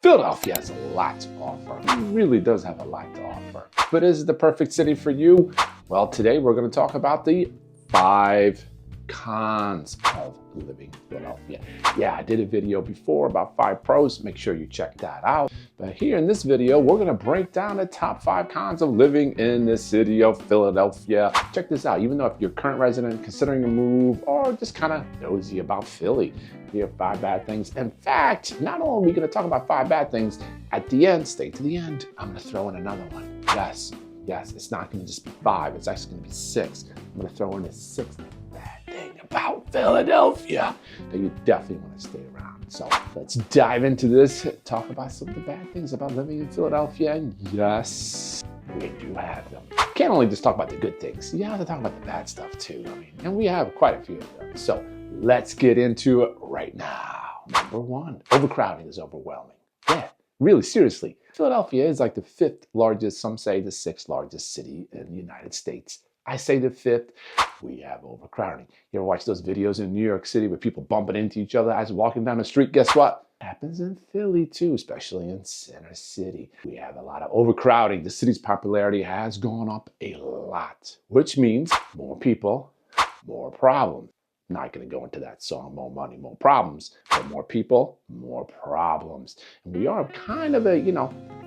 Philadelphia has a lot to offer. It really does have a lot to offer. But is it the perfect city for you? Well, today we're going to talk about the 5 cons of living in Philadelphia. Yeah, I did a video before about 5 pros. Make sure you check that out. But here in this video, we're going to break down the top 5 cons of living in the city of Philadelphia. Check this out. Even though if you're a current resident, considering a move, or just kind of nosy about Philly, here are 5 bad things. In fact, not only are we going to talk about 5 bad things, at the end, stay to the end, I'm going to throw in another one. Yes, it's not going to just be 5. It's actually going to be 6. I'm going to throw in a 6th bad thing about Philadelphia that you definitely want to stay around. So let's dive into this, talk about some of the bad things about living in Philadelphia. And yes, we do have them. Can't only just talk about the good things. You have to talk about the bad stuff too. And we have quite a few of them. So let's get into it right now. Number 1, overcrowding is overwhelming. Yeah, really, seriously. Philadelphia is like the 5th largest, some say the 6th largest city in the United States. I say the 5th. We have overcrowding. You ever watch those videos in New York City with people bumping into each other as walking down the street? Guess what? It happens in Philly too, especially in Center City. We have a lot of overcrowding. The city's popularity has gone up a lot, which means more people, more problems. Not going to go into that song, more money, more problems, but more people, more problems. And we are kind of a,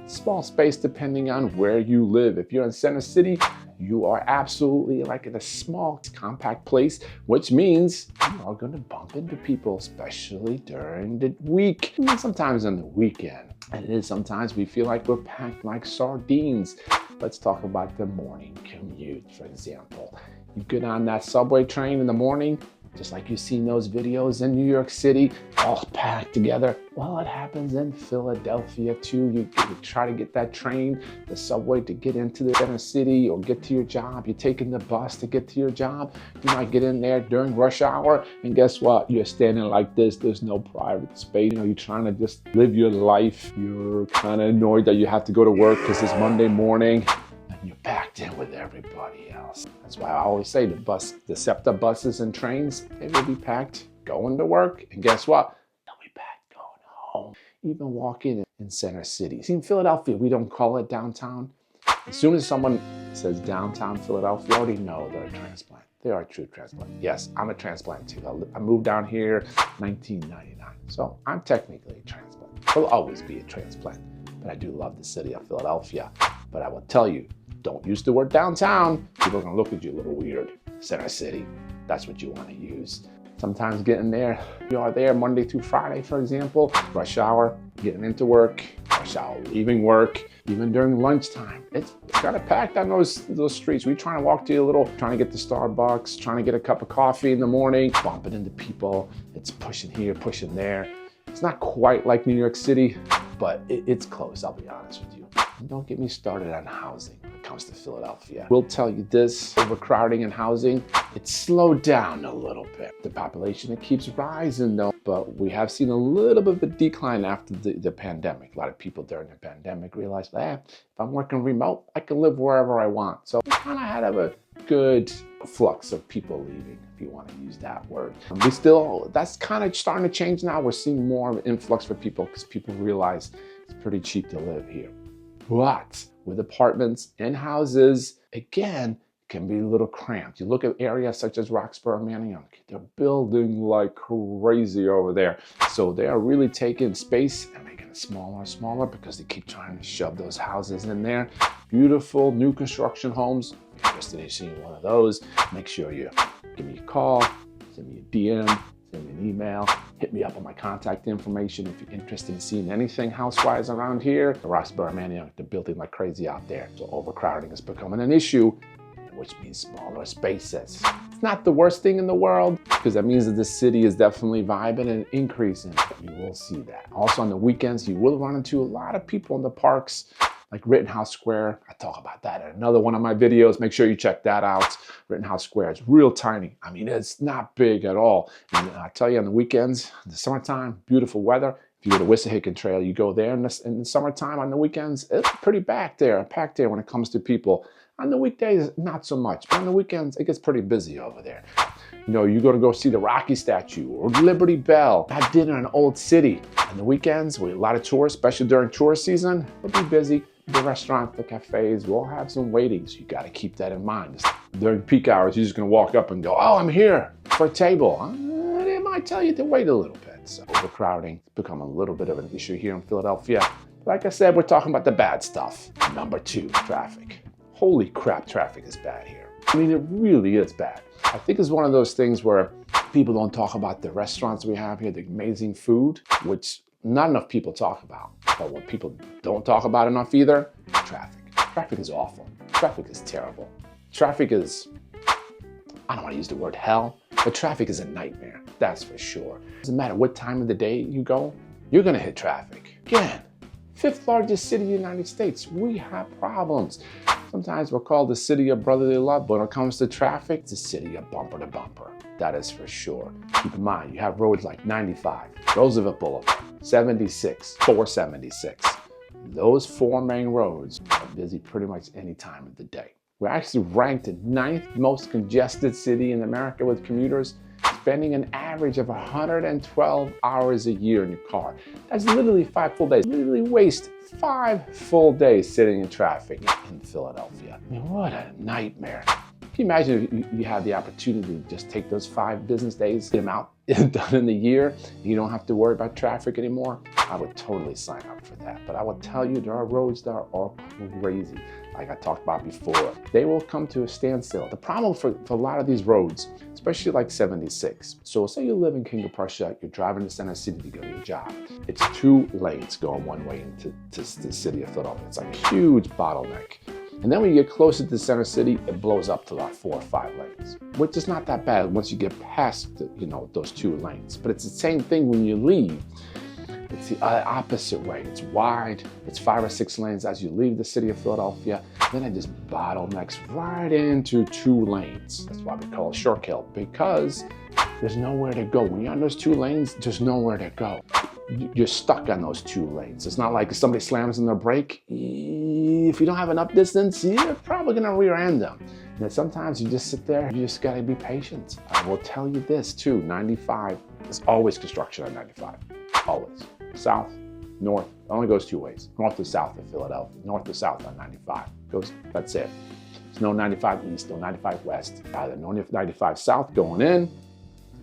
small space depending on where you live. If you're in Center City, you are absolutely like in a small, compact place, which means you are going to bump into people, especially during the week, and sometimes on the weekend. And it is sometimes we feel like we're packed like sardines. Let's talk about the morning commute, for example. You get on that subway train in the morning, just like you see in those videos in New York City, all packed together. Well, it happens in Philadelphia too. You try to get that train, the subway, to get into the Center City or get to your job. You're taking the bus to get to your job. You might get in there during rush hour, and guess what? You're standing like this. There's no private space. You're trying to just live your life. You're kind of annoyed that you have to go to work because it's Monday morning. You're packed in with everybody else. That's why I always say the SEPTA buses and trains, they will be packed going to work. And guess what? They'll be packed going home. Even walking in Center City. See, in Philadelphia, we don't call it downtown. As soon as someone says downtown Philadelphia, you already know they're a transplant. They are a true transplant. Yes, I'm a transplant too. I moved down here in 1999. So I'm technically a transplant. I'll always be a transplant. But I do love the city of Philadelphia. But I will tell you, don't use the word downtown. People are gonna look at you a little weird. Center City, that's what you wanna use. Sometimes getting there, you are there Monday through Friday, for example, rush hour, getting into work, rush hour, leaving work, even during lunchtime. It's kind of packed on those streets. We're trying to walk to trying to get to Starbucks, trying to get a cup of coffee in the morning, bumping into people. It's pushing here, pushing there. It's not quite like New York City, but it's close, I'll be honest with you. And don't get me started on housing when it comes to Philadelphia. We'll tell you this, overcrowding in housing, it's slowed down a little bit. The population, it keeps rising though, but we have seen a little bit of a decline after the pandemic. A lot of people during the pandemic realized, if I'm working remote, I can live wherever I want. So we kind of had a good flux of people leaving, if you want to use that word. That's kind of starting to change now. We're seeing more of an influx for people because people realize it's pretty cheap to live here. But with apartments and houses, again, can be a little cramped. You look at areas such as Roxborough, Manayunk, they're building like crazy over there. So they are really taking space and making it smaller and smaller because they keep trying to shove those houses in there. Beautiful new construction homes. If you're interested in seeing one of those, make sure you give me a call, send me a DM, send me an email, hit me up on my contact information if you're interested in seeing anything house-wise around here. The Roxborough, Manayunk, they're building like crazy out there. So overcrowding is becoming an issue, which means smaller spaces. It's not the worst thing in the world because that means that the city is definitely vibing and increasing. You will see that. Also on the weekends, you will run into a lot of people in the parks, like Rittenhouse Square. I talk about that in another one of my videos. Make sure you check that out. Rittenhouse Square is real tiny. I mean, it's not big at all. And I tell you, on the weekends, in the summertime, beautiful weather. If you go to Wissahickon Trail, you go there in the summertime on the weekends, it's pretty packed there when it comes to people. On the weekdays, not so much, but on the weekends, it gets pretty busy over there. You know, you're gonna go see the Rocky statue or Liberty Bell, have dinner in Old City. On the weekends, we have a lot of tourists, especially during tourist season, we'll be busy. The restaurants, the cafes, we'll have some waiting. So you gotta keep that in mind. During peak hours, you're just gonna walk up and go, oh, I'm here for a table. They might tell you to wait a little bit. So overcrowding has become a little bit of an issue here in Philadelphia. Like I said, we're talking about the bad stuff. Number 2, traffic. Holy crap, traffic is bad here. I mean, it really is bad. I think it's one of those things where people don't talk about the restaurants we have here, the amazing food, which not enough people talk about. But what people don't talk about enough either, traffic. Traffic is awful. Traffic is terrible. Traffic is, I don't want to use the word hell, but traffic is a nightmare, that's for sure. Doesn't matter what time of the day you go, you're gonna hit traffic. Again, 5th largest city in the United States, we have problems. Sometimes we're called the city of brotherly love, but when it comes to traffic, it's a city of bumper to bumper. That is for sure. Keep in mind, you have roads like 95, Roosevelt Boulevard, 76, 476. Those 4 main roads are busy pretty much any time of the day. We're actually ranked 9th most congested city in America with commuters spending an average of 112 hours a year in your car. That's literally 5 full days. Literally waste 5 full days sitting in traffic in Philadelphia. I mean, what a nightmare. Can you imagine if you had the opportunity to just take those 5 business days, get them out done in the year, and you don't have to worry about traffic anymore? I would totally sign up for that. But I will tell you, there are roads that are crazy. Like I talked about before, they will come to a standstill. The problem for a lot of these roads, especially like 76. So say you live in King of Prussia, you're driving to Center City to go to your job. It's 2 lanes going one way into the city of Philadelphia. It's like a huge bottleneck. And then when you get closer to the Center City, it blows up to like 4 or 5 lanes, which is not that bad once you get past those 2 lanes. But it's the same thing when you leave. It's the opposite way. It's wide. It's 5 or 6 lanes as you leave the city of Philadelphia. Then it just bottlenecks right into 2 lanes. That's why we call it short kill, because there's nowhere to go. When you're on those 2 lanes, there's nowhere to go. You're stuck on those 2 lanes. It's not like if somebody slams in their brake, if you don't have enough distance, you're probably gonna rear end them. And sometimes you just sit there, you just gotta be patient. I will tell you this too, 95, there's always construction on 95, always. South, north, it only goes 2 ways. North to south of Philadelphia, north to south on 95. That's it. There's no 95 east, no 95 west. Either no 95 south going in.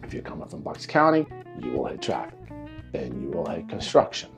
If you're coming from Bucks County, you will hit traffic and you will hit construction.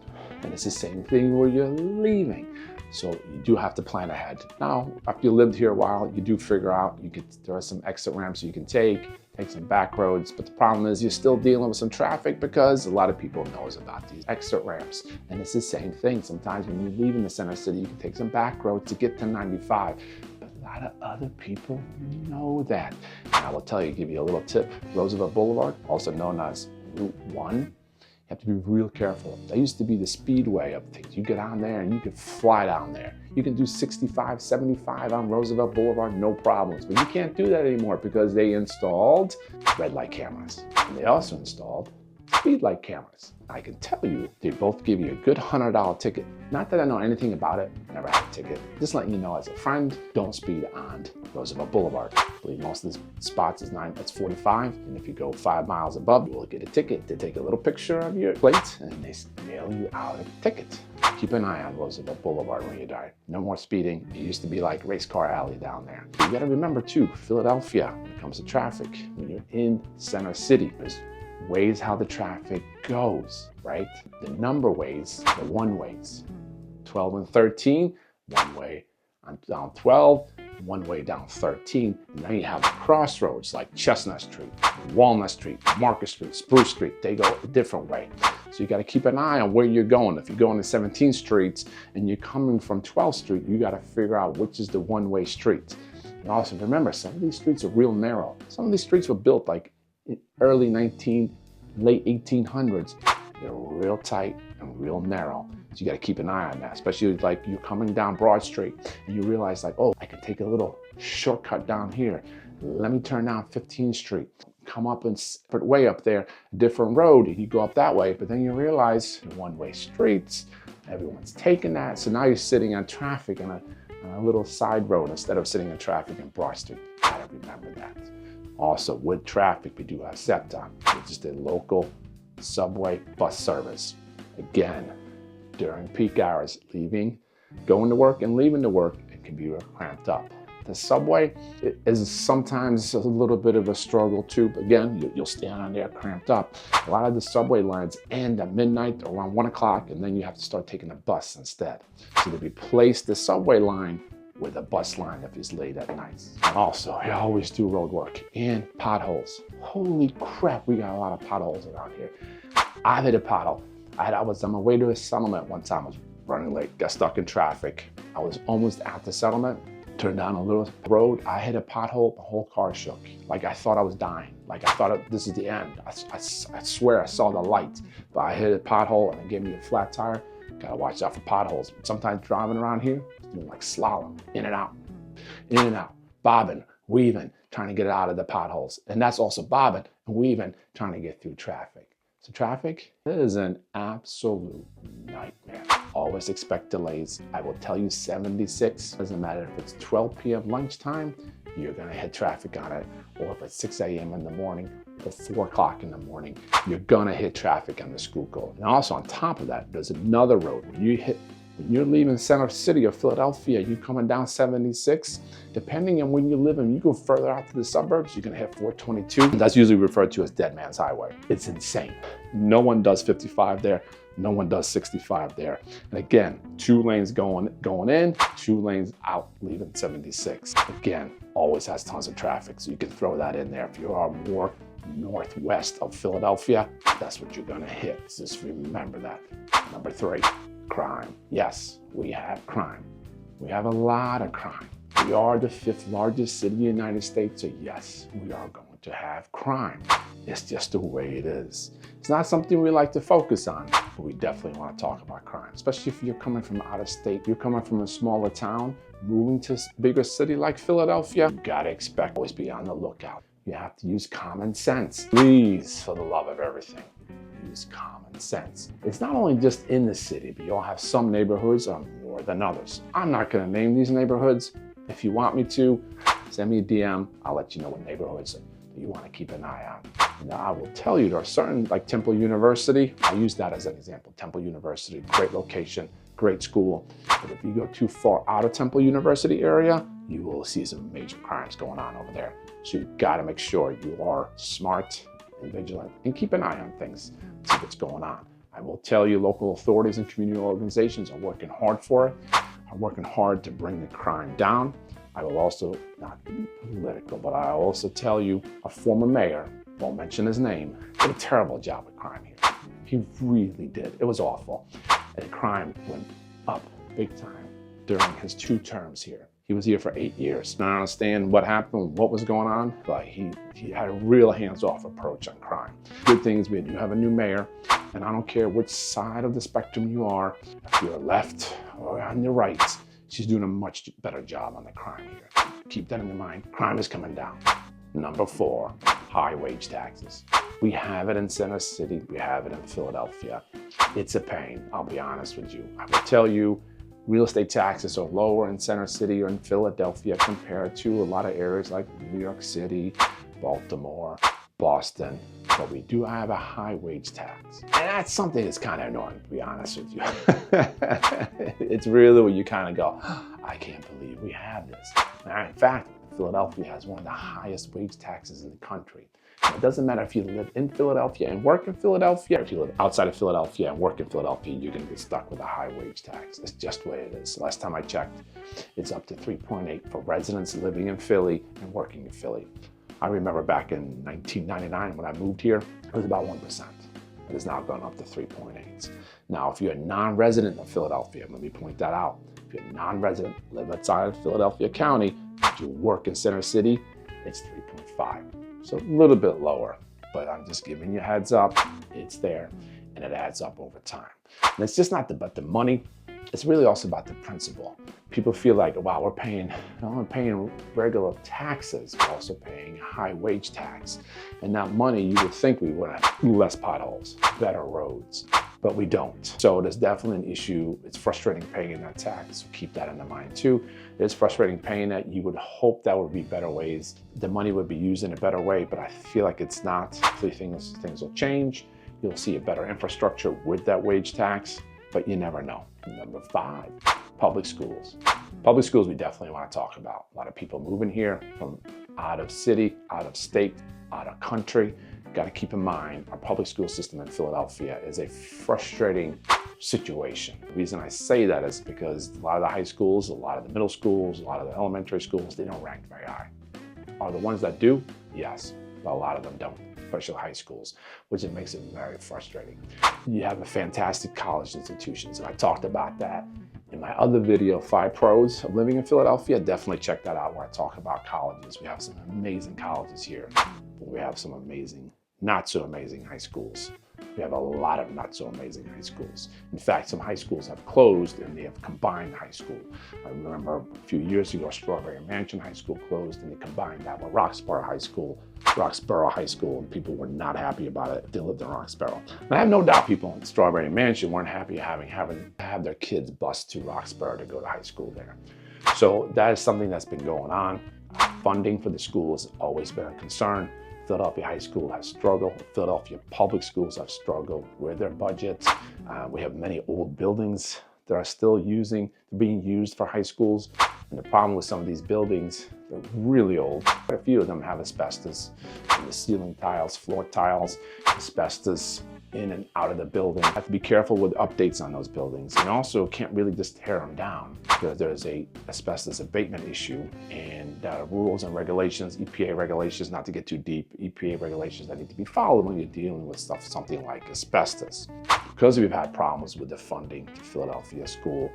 And it's the same thing where you're leaving. So you do have to plan ahead. Now, after you lived here a while, you do figure out there are some exit ramps you can take some back roads, but the problem is you're still dealing with some traffic because a lot of people knows about these exit ramps. And it's the same thing. Sometimes when you leave in the Center City, you can take some back roads to get to 95. But a lot of other people know that. And I will tell you, give you a little tip. Roosevelt Boulevard, also known as Route 1, you have to be real careful. That used to be the speedway of things. You get on there and you can fly down there. You can do 65, 75 on Roosevelt Boulevard, no problems. But you can't do that anymore because they installed red light cameras. And they also installed speed light cameras. I can tell you, they both give you a good $100 ticket. Not that I know anything about it, never had a ticket. Just letting you know as a friend, don't speed on Roosevelt Boulevard. I believe most of the spots it's 45. And if you go 5 miles above, you will get a ticket. They take a little picture of your plate and they mail you out a ticket. Keep an eye on Roosevelt Boulevard when you drive. No more speeding. It used to be like race car alley down there. You gotta remember too, Philadelphia, when it comes to traffic, when you're in Center City, there's ways how the traffic goes, right? The number ways, the one ways. 12 and 13, one way down 12, one way down 13. And then you have crossroads like Chestnut Street, Walnut Street, Market Street, Spruce Street. They go a different way. So you got to keep an eye on where you're going. If you're going to 17th Street and you're coming from 12th Street, you got to figure out which is the one-way street. And also remember, some of these streets are real narrow. Some of these streets were built like early late 1800s. They're real tight and real narrow. So you got to keep an eye on that, especially like you're coming down Broad Street and you realize like, oh, I can take a little shortcut down here. Let me turn down 15th Street, come up and put way up there, a different road, and you go up that way. But then you realize one-way streets, everyone's taking that. So now you're sitting on traffic on a little side road instead of sitting in traffic in Broad Street. You gotta remember that. Also, with traffic, we do have SEPTA, which is the local subway bus service. Again, during peak hours, going to work and leaving to work, it can be cramped up. The subway is sometimes a little bit of a struggle too. Again, you'll stand on there cramped up. A lot of the subway lines end at midnight or around 1 o'clock, and then you have to start taking a bus instead. So they replace the subway line with a bus line if it's late at night. And also, I always do road work and potholes. Holy crap, we got a lot of potholes around here. I've hit a pothole. I was on my way to a settlement one time. I was running late, got stuck in traffic. I was almost at the settlement. Turned down a little road, I hit a pothole, the whole car shook. Like I thought I was dying. Like I thought this is the end. I swear I saw the light, but I hit a pothole and it gave me a flat tire. Gotta watch out for potholes. Sometimes driving around here, doing like slalom, in and out, bobbing, weaving, trying to get out of the potholes. And that's also bobbing and weaving, trying to get through traffic. So traffic is an absolute nightmare. Always expect delays. I will tell you 76, doesn't matter if it's 12 p.m. lunchtime, you're gonna hit traffic on it, or if it's 6 a.m. in the morning or 4 o'clock in the morning, you're gonna hit traffic on the Schuylkill. And also on top of that, there's another road. When you're leaving Center City or Philadelphia, you're coming down 76, depending on when you live in, you go further out to the suburbs, you're gonna hit 422. That's usually referred to as Dead Man's Highway. It's insane. No one does 55 there. No one does 65 there. And again, 2 lanes going in, 2 lanes out, leaving 76. Again, always has tons of traffic, so you can throw that in there. If you are more northwest of Philadelphia, that's what you're gonna hit. Just remember that. Number 3. Crime. Yes, we have crime. We have a lot of crime. We are the 5th largest city in the United States, so yes, we are going to have crime. It's just the way it is. It's not something we like to focus on, but we definitely want to talk about crime, especially if you're coming from out of state, you're coming from a smaller town, moving to a bigger city like Philadelphia, you gotta expect, always be on the lookout. You have to use common sense. Please, for the love of everything, use common sense. It's not only just in the city, but you'll have some neighborhoods are more than others. I'm not gonna name these neighborhoods. If you want me to, send me a DM. I'll let you know what neighborhoods you wanna keep an eye on. Now, I will tell you, there are certain, like Temple University, I use that as an example. Temple University, great location, great school. But if you go too far out of Temple University area, you will see some major crimes going on over there. So you've got to make sure you are smart and vigilant and keep an eye on things, see what's going on. I will tell you, local authorities and community organizations are working hard for it, are working hard to bring the crime down. I will also, not be political, but I'll also tell you, a former mayor, won't mention his name, did a terrible job with crime here. He really did. It was awful. And crime went up big time during his 2 terms here. He was here for 8 years. I don't understand what happened, what was going on, but he had a real hands-off approach on crime. Good thing is we do have a new mayor, and I don't care which side of the spectrum you are, if you're left or on the right, she's doing a much better job on the crime here. Keep that in mind. Crime is coming down. Number 4, high wage taxes. We have it in Center City. We have it in Philadelphia. It's a pain, I'll be honest with you. I will tell you, real estate taxes are lower in Center City or in Philadelphia compared to a lot of areas like New York City, Baltimore, Boston. But we do have a high wage tax. And that's something that's kind of annoying, to be honest with you. It's really where you kind of go, I can't believe we have this. Now, in fact, Philadelphia has one of the highest wage taxes in the country. It doesn't matter if you live in Philadelphia and work in Philadelphia, or if you live outside of Philadelphia and work in Philadelphia, you're gonna get stuck with a high wage tax. It's just the way it is. Last time I checked, it's up to 3.8 for residents living in Philly and working in Philly. I remember back in 1999 when I moved here, it was about 1%. It has now gone up to 3.8. Now, if you're a non-resident of Philadelphia, let me point that out. If you're a non-resident, live outside of Philadelphia County, if you work in Center City, it's 3.5. So a little bit lower, but I'm just giving you a heads up. It's there, and it adds up over time. And it's just not about the money. It's really also about the principle. People feel like, wow, we're paying, not only paying regular taxes, we're also paying a high wage tax. And that money, you would think we would have less potholes, better roads, but we don't. So there's definitely an issue. It's frustrating paying that tax, so keep that in mind too. It's frustrating paying it. You would hope that would be better ways. The money would be used in a better way, but I feel like it's not. Hopefully things will change. You'll see a better infrastructure with that wage tax, but you never know. Number 5, public schools. Public schools we definitely want to talk about. A lot of people moving here from out of city, out of state, out of country. Got to keep in mind our public school system in Philadelphia is a frustrating situation. The reason I say that is because a lot of the high schools, a lot of the middle schools, a lot of the elementary schools, they don't rank very high. Are the ones that do? Yes, but a lot of them don't, especially high schools, which it makes it very frustrating. You have a fantastic college institutions, and I talked about that in my other video, 5 Pros of Living in Philadelphia. Definitely check that out where I talk about colleges. We have some amazing colleges here, but we have some amazing, not so amazing high schools. We have a lot of not so amazing high schools. In fact, some high schools have closed and they have combined high school. I remember a few years ago, Strawberry Mansion High School closed and they combined that with Roxborough High School, and people were not happy about it if they lived in Roxborough. And I have no doubt people in Strawberry Mansion weren't happy having to have their kids bused to Roxborough to go to high school there. So that is something that's been going on. Funding for the school has always been a concern. Philadelphia High School has struggled. Philadelphia public schools have struggled with their budgets. We have many old buildings that are still being used for high schools. And the problem with some of these buildings, they're really old. Quite a few of them have asbestos in the ceiling tiles, floor tiles, asbestos in and out of the building. You have to be careful with updates on those buildings. And also can't really just tear them down because there's a asbestos abatement issue and rules and regulations, EPA regulations, not to get too deep, EPA regulations that need to be followed when you're dealing with something like asbestos. Because we've had problems with the funding to Philadelphia school,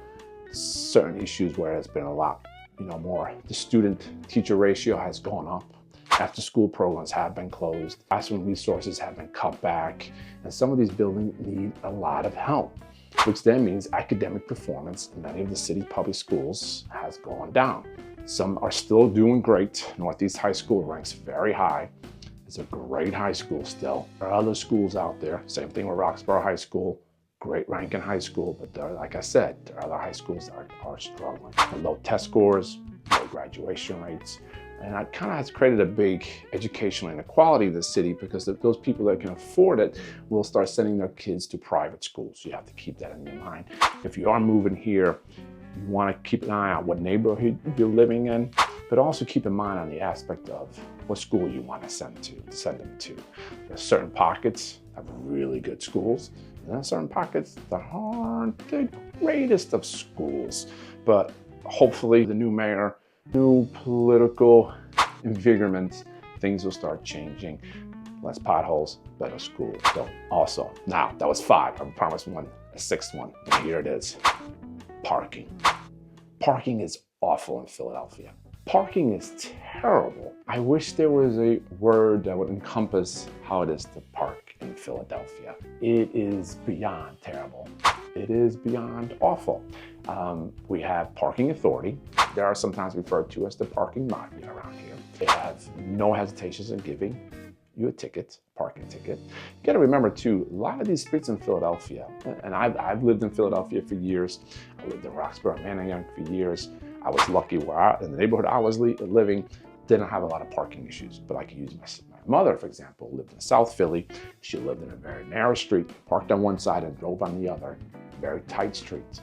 certain issues where it's been a lot, more, the student-teacher ratio has gone up. After-school programs have been closed. Classroom resources have been cut back. And some of these buildings need a lot of help, which then means academic performance in many of the city public schools has gone down. Some are still doing great. Northeast High School ranks very high. It's a great high school still. There are other schools out there. Same thing with Roxborough High School. Great ranking high school, but there, like I said, there are other high schools that are struggling. Low test scores, low graduation rates. And that kind of has created a big educational inequality in the city because those people that can afford it will start sending their kids to private schools. So you have to keep that in your mind. If you are moving here, you want to keep an eye on what neighborhood you're living in, but also keep in mind on the aspect of what school you want to send them to. There's certain pockets of really good schools, and there are certain pockets that aren't the greatest of schools. But hopefully the new mayor, new political invigorment, things will start changing. Less potholes, better schools. So also, now that was 5. I promised a 6th one, and here it is. Parking. Parking is awful in Philadelphia. Parking is terrible. I wish there was a word that would encompass how it is to park in Philadelphia. It is beyond terrible. It is beyond awful. We have parking authority. They are sometimes referred to as the parking mafia around here. They have no hesitations in giving you a ticket, parking ticket. You got to remember too, a lot of these streets in Philadelphia, and I've lived in Philadelphia for years. I lived in Roxborough, Manningham for years. I was lucky where in the neighborhood I was living, didn't have a lot of parking issues, but I could use my mother, for example, lived in South Philly. She lived in a very narrow street, parked on one side and drove on the other, very tight street.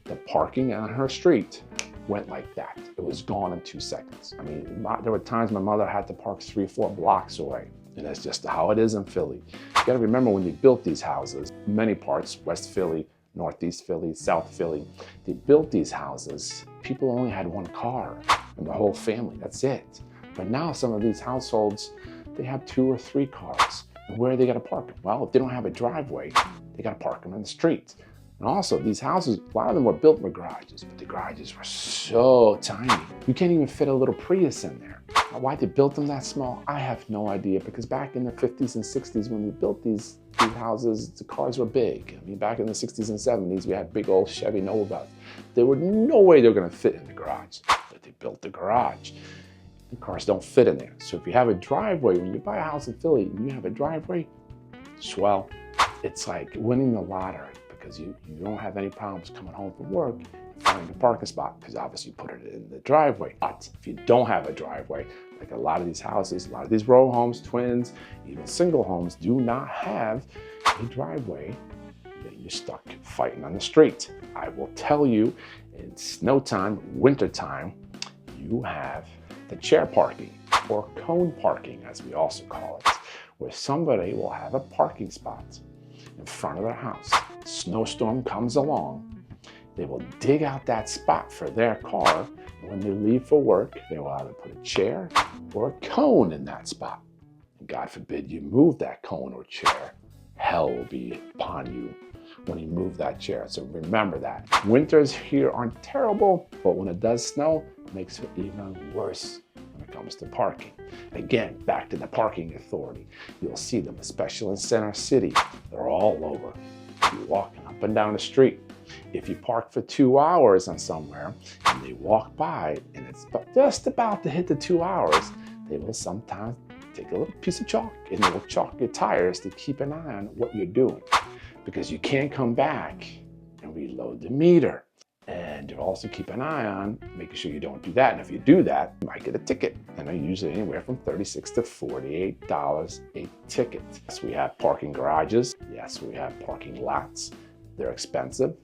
The parking on her street went like that. It was gone in 2 seconds. I mean, there were times my mother had to park 3 or 4 blocks away. And that's just how it is in Philly. You gotta remember when they built these houses, many parts, West Philly, Northeast Philly, South Philly, they built these houses. People only had 1 car and the whole family, that's it. But now some of these households, they have 2 or 3 cars. And where are they gonna park them? Well, if they don't have a driveway, they gotta park them in the street. And also these houses, a lot of them were built with garages, but the garages were so tiny. You can't even fit a little Prius in there. Why they built them that small, I have no idea, because back in the 50s and 60s when they built these houses, the cars were big. I mean, back in the 60s and 70s, we had big old Chevy Novas. There were no way they were gonna fit in the garage, but they built the garage. The cars don't fit in there. So if you have a driveway, when you buy a house in Philly and you have a driveway, swell. It's like winning the lottery because you don't have any problems coming home from work and finding a parking spot because obviously you put it in the driveway. But if you don't have a driveway, like a lot of these houses, a lot of these row homes, twins, even single homes do not have a driveway, then you're stuck fighting on the street. I will tell you, in snow time, winter time, you have the chair parking or cone parking, as we also call it, where somebody will have a parking spot in front of their house. Snowstorm comes along, they will dig out that spot for their car. And when they leave for work, they will either put a chair or a cone in that spot. And God forbid you move that cone or chair, hell will be upon you when you move that chair. So remember that. Winters here aren't terrible, but when it does snow, it makes it even worse when it comes to parking. Again, back to the parking authority. You'll see them, especially in Center City. They're all over. You're walking up and down the street. If you park for 2 hours on somewhere and they walk by and it's just about to hit the 2 hours, they will sometimes take a little piece of chalk and they will chalk your tires to keep an eye on what you're doing, because you can't come back and reload the meter. And you'll also keep an eye on making sure you don't do that. And if you do that, you might get a ticket. And they're usually anywhere from $36 to $48 a ticket. Yes, we have parking garages. Yes, we have parking lots. They're expensive.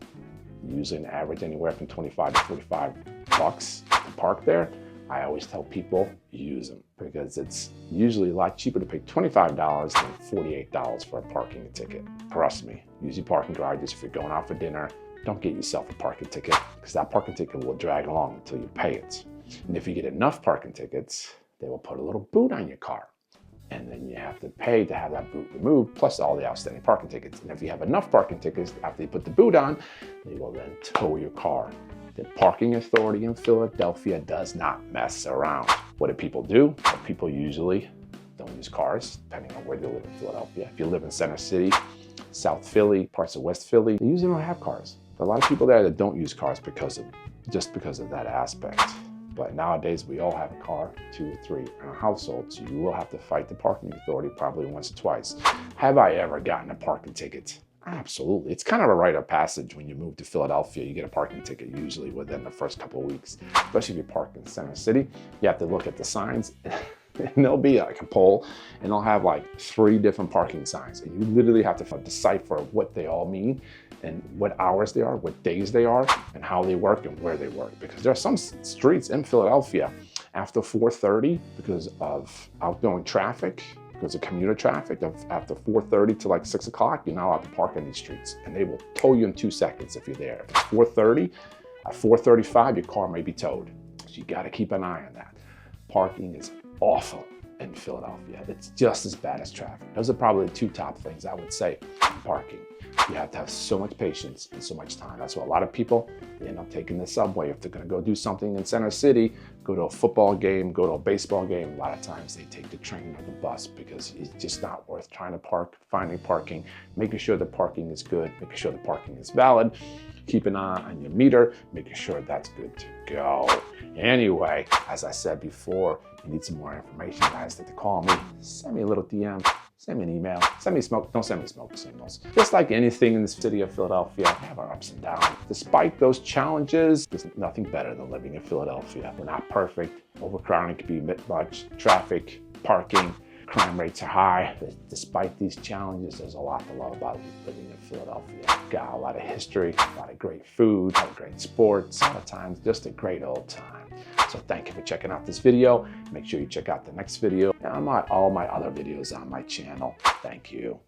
Usually an average anywhere from 25 to 45 bucks to park there. I always tell people use them because it's usually a lot cheaper to pay $25 than $48 for a parking ticket. Trust me, use your parking garages. If you're going out for dinner, don't get yourself a parking ticket because that parking ticket will drag along until you pay it. And if you get enough parking tickets, they will put a little boot on your car. And then you have to pay to have that boot removed, plus all the outstanding parking tickets. And if you have enough parking tickets, after you put the boot on, they will then tow your car. The parking authority in Philadelphia does not mess around. What do people do? Well, people usually don't use cars, depending on where they live in Philadelphia. If you live in Center City, South Philly, parts of West Philly, they usually don't have cars. But a lot of people there that don't use cars just because of that aspect. But nowadays, we all have a car, 2 or 3 in a household, so you will have to fight the parking authority probably once or twice. Have I ever gotten a parking ticket? Absolutely. It's kind of a rite of passage when you move to Philadelphia. You get a parking ticket usually within the first couple of weeks, especially if you park in Center City. You have to look at the signs. And there'll be like a pole and they'll have like 3 different parking signs. And you literally have to decipher what they all mean and what hours they are, what days they are, and how they work and where they work. Because there are some streets in Philadelphia after 4:30 because of outgoing traffic, because of commuter traffic, after 4:30 to like 6 o'clock, you're not allowed to park on these streets. And they will tow you in 2 seconds if you're there. If it's 4:30, at 4:35, your car may be towed. So you gotta keep an eye on that. Parking is awful in Philadelphia. It's just as bad as traffic. Those are probably the 2 top things I would say in parking. You have to have so much patience and so much time. That's why a lot of people, they end up taking the subway. If they're gonna go do something in Center City, go to a football game, go to a baseball game, a lot of times they take the train or the bus because it's just not worth trying to park, finding parking, making sure the parking is good, making sure the parking is valid, keep an eye on your meter, making sure that's good to go. Anyway, as I said before, you need some more information, guys, to call me, send me a little DM, send me an email, send me smoke, don't send me smoke signals. Just like anything in the city of Philadelphia, we have our ups and downs. Despite those challenges, there's nothing better than living in Philadelphia. We're not perfect, overcrowding can be a bit much, traffic, parking, crime rates are high. But despite these challenges, there's a lot to love about living in Philadelphia. Got a lot of history, a lot of great food, a lot of great sports, a lot of times just a great old time. So thank you for checking out this video. Make sure you check out the next video and all my other videos on my channel. Thank you.